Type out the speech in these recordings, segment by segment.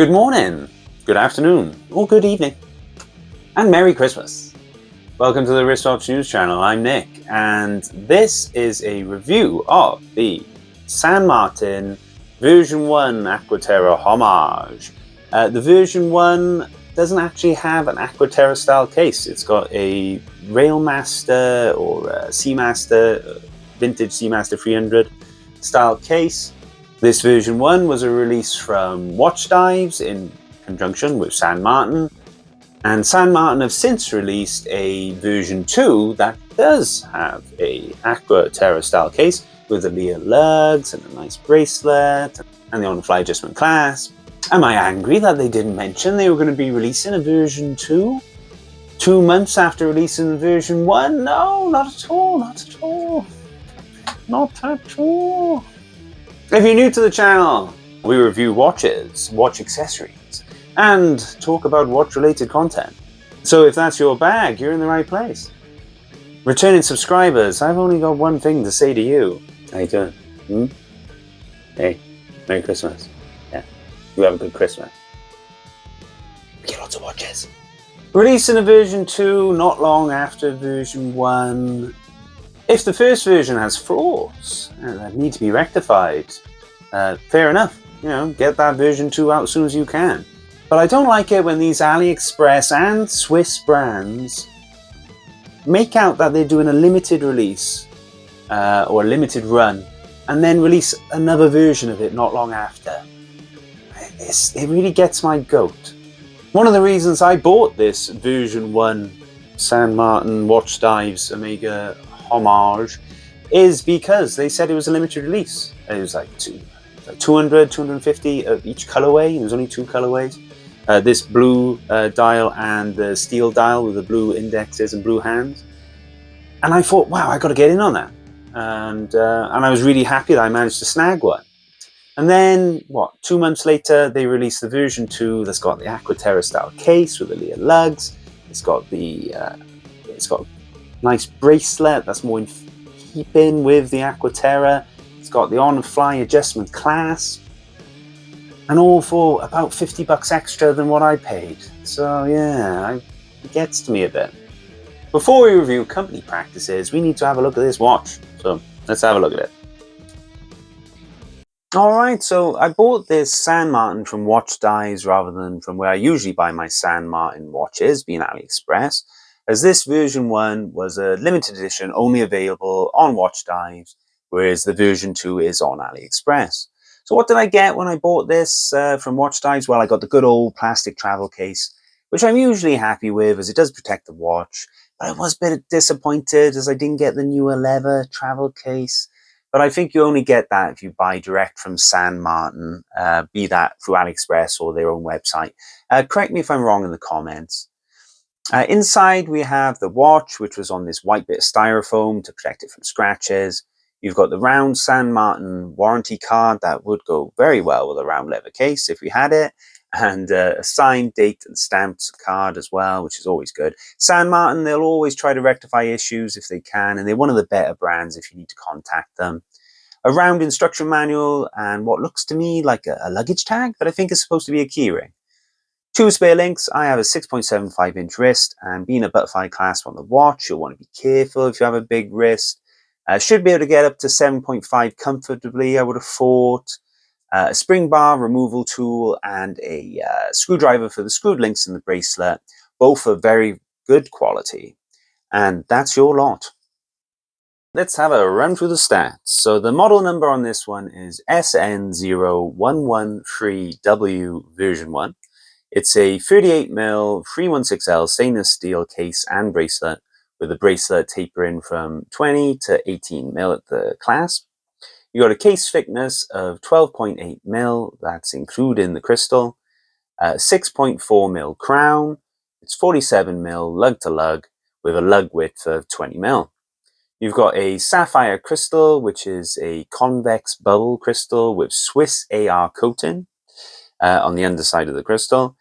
Good morning, good afternoon, or good evening, and Merry Christmas. Welcome to the Wristwatch News Channel. I'm Nick, and this is a review of the San Martin version 1 Aqua Terra Homage. The version 1 doesn't actually have an Aqua Terra style case. It's got a Railmaster or a Seamaster, vintage Seamaster 300 style case. This version 1 was a release from WatchDives in conjunction with San Martin, and San Martin have since released a version 2 that does have a Aqua Terra style case with the Lear lugs and a nice bracelet and the on-the-fly adjustment clasp. Am I angry that they didn't mention they were going to be releasing a version 2? 2 months after releasing the version 1? No, not at all, not at all. Not at all. If you're new to the channel, we review watches, watch accessories, and talk about watch-related content. So if that's your bag, you're in the right place. Returning subscribers, I've only got one thing to say to you. How you doing? Hey, Merry Christmas. Yeah, you have a good Christmas. We get lots of watches. Releasing a version 2 not long after version 1. If the first version has flaws that need to be rectified, fair enough. You know, get that version 2 out as soon as you can. But I don't like it when these AliExpress and Swiss brands make out that they're doing a limited release or a limited run and then release another version of it not long after. It really gets my goat. One of the reasons I bought this version 1 San Martin WatchDives Omega Homage is because they said it was a limited release. It was like 200, 250 of each colorway. There's only 2 colorways. This blue dial and the steel dial with the blue indexes and blue hands. And I thought, wow, I got to get in on that. And I was really happy that I managed to snag one. And then, 2 months later, they released the version 2 that's got the Aqua Terra style case with the Lear lugs. It's got nice bracelet that's more in keeping with the Aqua Terra. It's got the on-fly adjustment clasp, and all for about $50 extra than what I paid. So yeah, it gets to me a bit. Before we review company practices, we need to have a look at this watch. So let's have a look at it. Alright, so I bought this San Martin from WatchDives rather than from where I usually buy my San Martin watches, being AliExpress, as this version 1 was a limited edition only available on WatchDives, whereas the version 2 is on AliExpress. So what did I get when I bought this from WatchDives? Well, I got the good old plastic travel case, which I'm usually happy with as it does protect the watch, but I was a bit disappointed as I didn't get the newer leather travel case. But I think you only get that if you buy direct from San Martin, be that through AliExpress or their own website. Correct me if I'm wrong in the comments. Inside we have the watch, which was on this white bit of styrofoam to protect it from scratches. You've got the round San Martin warranty card that would go very well with a round leather case if we had it, and a signed date and stamped card as well, which is always good. San Martin, they'll always try to rectify issues if they can, and they're one of the better brands if you need to contact them. A round instruction manual and what looks to me like a luggage tag, but I think is supposed to be a keyring. 2 spare links. I have a 6.75 inch wrist, and being a butterfly clasp on the watch, you'll want to be careful if you have a big wrist. Should be able to get up to 7.5 comfortably, I would have thought. A spring bar removal tool and a screwdriver for the screwed links in the bracelet. Both are very good quality. And that's your lot. Let's have a run through the stats. So the model number on this one is SN0113W version 1. It's a 38mm 316L stainless steel case and bracelet, with the bracelet tapering from 20 to 18mm at the clasp. You got a case thickness of 12.8mm, that's including the crystal, 6.4mm crown, it's 47mm lug to lug with a lug width of 20mm. You've got a sapphire crystal, which is a convex bubble crystal with Swiss AR coating on the underside of the crystal.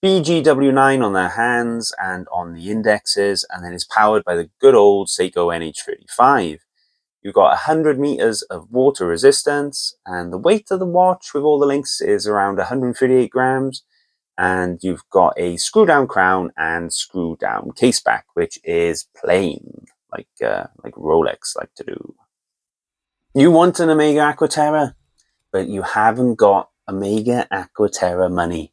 BGW9 on the hands and on the indexes, and then it's powered by the good old Seiko NH35. You've got 100 meters of water resistance, and the weight of the watch with all the links is around 138 grams. and you've got a screw down crown and screw down case back, which is plain, like Rolex like to do. You want an Omega Aqua Terra, but you haven't got Omega Aqua Terra money.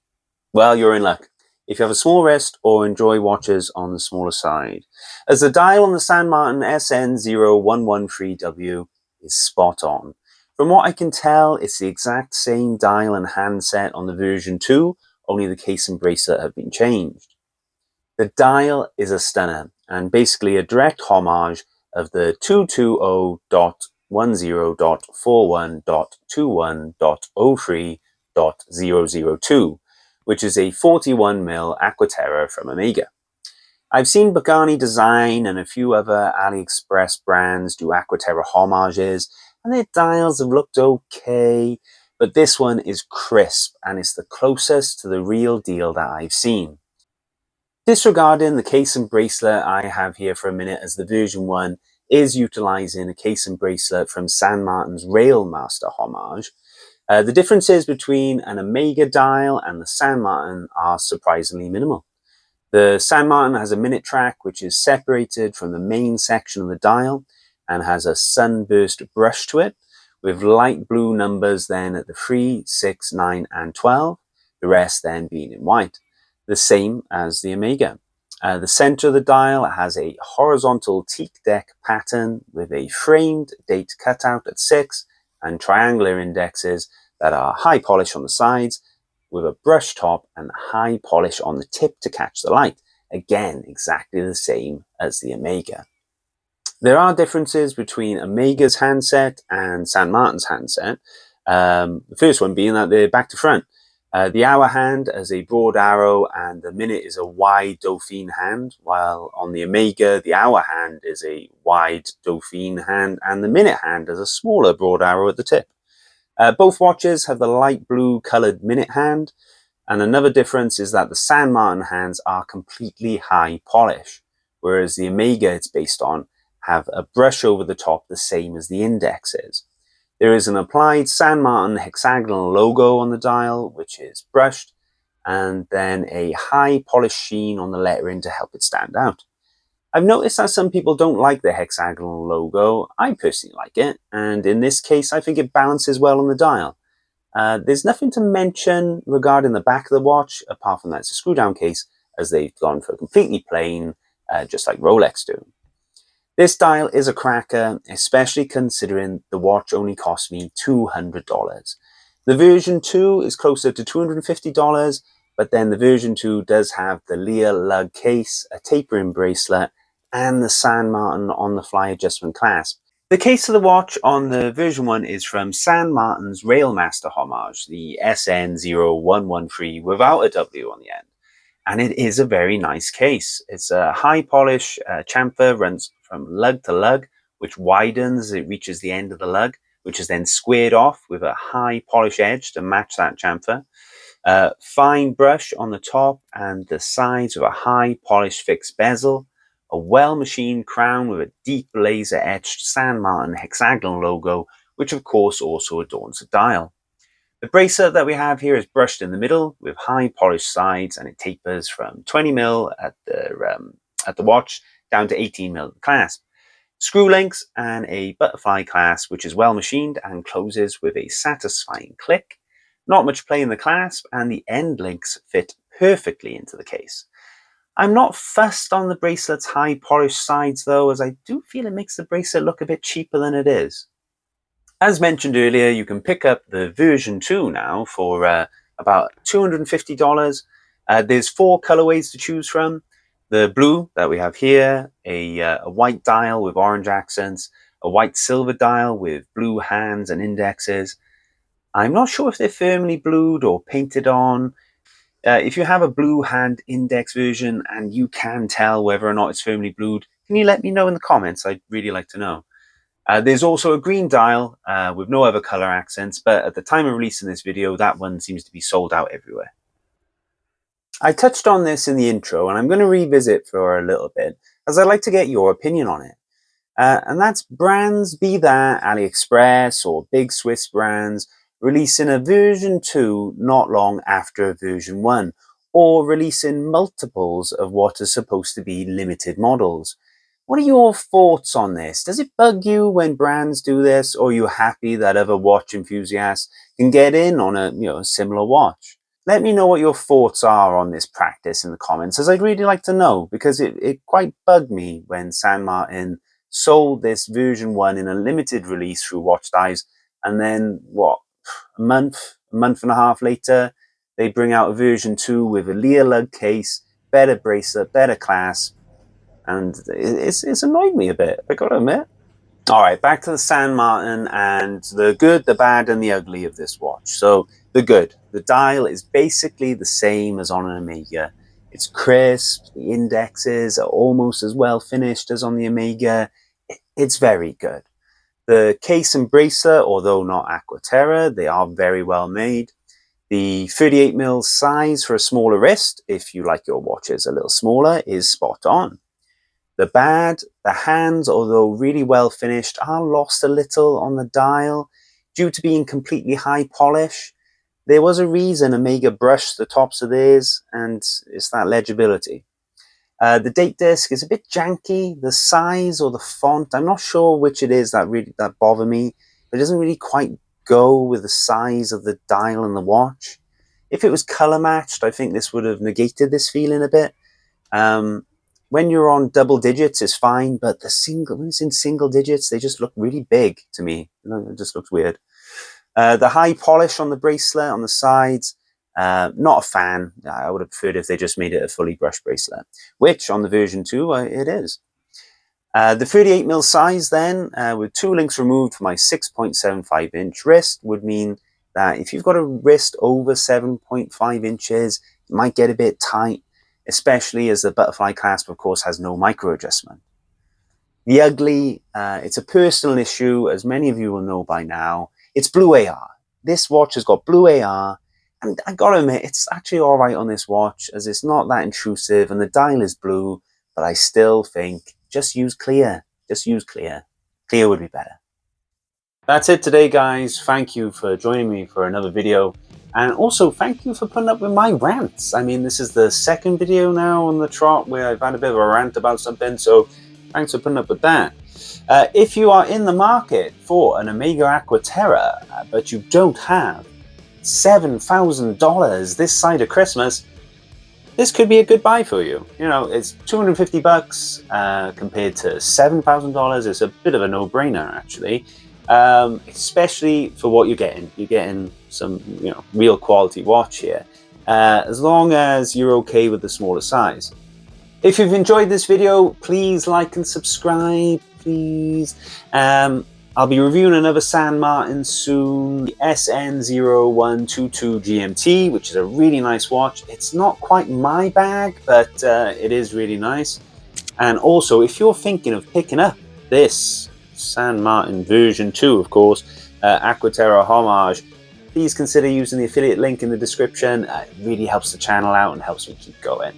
Well, you're in luck if you have a small wrist or enjoy watches on the smaller side, as the dial on the San Martin SN0113W is spot on. From what I can tell, it's the exact same dial and handset on the version 2, only the case and bracelet have been changed. The dial is a stunner and basically a direct homage of the 220.10.41.21.03.002, which is a 41mm Aqua Terra from Omega. I've seen Baltany Design and a few other AliExpress brands do Aqua Terra homages, and their dials have looked okay, but this one is crisp and it's the closest to the real deal that I've seen. Disregarding the case and bracelet I have here for a minute, as the version 1 is utilizing a case and bracelet from San Martin's Railmaster Homage, the differences between an Omega dial and the San Martin are surprisingly minimal. The San Martin has a minute track which is separated from the main section of the dial and has a sunburst brush to it, with light blue numbers then at the 3, 6, 9 and 12, the rest then being in white, the same as the Omega. The center of the dial has a horizontal teak deck pattern with a framed date cutout at 6 and triangular indexes that are high polish on the sides, with a brush top and high polish on the tip to catch the light. Again, exactly the same as the Omega. There are differences between Omega's handset and San Martin's handset. The first one being that they're back to front. The hour hand has a broad arrow and the minute is a wide Dauphine hand, while on the Omega, the hour hand is a wide Dauphine hand and the minute hand has a smaller broad arrow at the tip. Both watches have the light blue coloured minute hand, and another difference is that the San Martin hands are completely high polish, whereas the Omega it's based on have a brush over the top the same as the indexes. There is an applied San Martin hexagonal logo on the dial, which is brushed, and then a high polish sheen on the lettering to help it stand out. I've noticed that some people don't like the hexagonal logo. I personally like it, and in this case I think it balances well on the dial. There's nothing to mention regarding the back of the watch, apart from that it's a screw down case, as they've gone for completely plain, just like Rolex do. This dial is a cracker, especially considering the watch only cost me $200. The version 2 is closer to $250, but then the version 2 does have the Lear lug case, a tapering bracelet, and the San Martin on-the-fly adjustment clasp. The case of the watch on the version 1 is from San Martin's Railmaster Homage, the SN0113 without a W on the end. And it is a very nice case. It's a high polish chamfer, runs from lug to lug, which widens, it reaches the end of the lug, which is then squared off with a high polish edge to match that chamfer. Fine brush on the top and the sides with a high polish fixed bezel. A well-machined crown with a deep laser-etched San Martin hexagonal logo, which of course also adorns the dial. The bracelet that we have here is brushed in the middle with high polished sides, and it tapers from 20mm at the watch down to 18mm at the clasp. Screw links and a butterfly clasp, which is well machined and closes with a satisfying click. Not much play in the clasp, and the end links fit perfectly into the case. I'm not fussed on the bracelet's high polished sides though, as I do feel it makes the bracelet look a bit cheaper than it is. As mentioned earlier, you can pick up the version 2 now for about $250. There's 4 colorways to choose from. The blue that we have here, a white dial with orange accents, a white silver dial with blue hands and indexes. I'm not sure if they're firmly blued or painted on. If you have a blue hand index version and you can tell whether or not it's firmly blued, can you let me know in the comments? I'd really like to know. There's also a green dial with no other color accents, but at the time of releasing this video, that one seems to be sold out everywhere. I touched on this in the intro, and I'm going to revisit for a little bit, as I'd like to get your opinion on it. And that's brands, be that AliExpress or big Swiss brands, releasing a version 2 not long after version 1, or releasing multiples of what is supposed to be limited models. What are your thoughts on this? Does it bug you when brands do this, or are you happy that other watch enthusiasts can get in on a similar watch? Let me know what your thoughts are on this practice in the comments, as I'd really like to know, because it quite bugged me when San Martin sold this version 1 in a limited release through WatchDives, and then a month and a half later, they bring out a version 2 with a Lear lug case, better bracelet, better clasp, and it's annoyed me a bit, I gotta admit. Alright, back to the San Martin and the good, the bad, and the ugly of this watch. So, the good. The dial is basically the same as on an Omega. It's crisp, the indexes are almost as well finished as on the Omega. It's very good. The case and bracelet, although not Aqua Terra, they are very well made. The 38mm size for a smaller wrist, if you like your watches a little smaller, is spot on. The bad, the hands, although really well finished, are lost a little on the dial due to being completely high polish. There was a reason Omega brushed the tops of theirs, and it's that legibility. The date disc is a bit janky. The size or the font, I'm not sure which it is that bother me. It doesn't really quite go with the size of the dial and the watch. If it was color matched, I think this would have negated this feeling a bit. When you're on double digits, it's fine, but when it's in single digits, they just look really big to me. It just looks weird. The high polish on the bracelet, on the sides, not a fan. I would have preferred if they just made it a fully brushed bracelet, which on the version 2, it is. The 38mm size then, with 2 links removed for my 6.75-inch wrist, would mean that if you've got a wrist over 7.5 inches, it might get a bit tight, especially as the butterfly clasp, of course, has no micro adjustment. The ugly, it's a personal issue, as many of you will know by now. It's blue AR. This watch has got blue AR, and I gotta admit, it's actually alright on this watch, as it's not that intrusive, and the dial is blue, but I still think, just use clear. Just use clear. Clear would be better. That's it today, guys. Thank you for joining me for another video. And also, thank you for putting up with my rants. I mean, this is the second video now on the trot where I've had a bit of a rant about something, so thanks for putting up with that. If you are in the market for an Omega Aqua Terra, but you don't have $7,000 this side of Christmas, this could be a good buy for you. You know, it's $250 compared to $7,000. It's a bit of a no-brainer, actually. Especially for what you're getting. You're getting some, real quality watch here, as long as you're okay with the smaller size. If you've enjoyed this video, please like and subscribe, please. I'll be reviewing another San Martin soon, the SN0122 GMT, which is a really nice watch. It's not quite my bag, but it is really nice. And also, if you're thinking of picking up this San Martin version 2, of course, Aqua Terra Homage, please consider using the affiliate link in the description. It really helps the channel out and helps me keep going.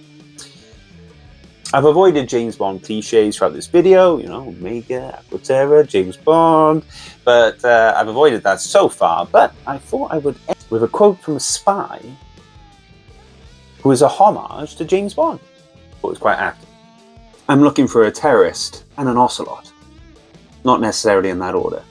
I've avoided James Bond cliches throughout this video, Omega, Aqua Terra, James Bond, but I've avoided that so far. But I thought I would end with a quote from a spy who is a homage to James Bond. It was quite apt. I'm looking for a terrorist and an ocelot. Not necessarily in that order.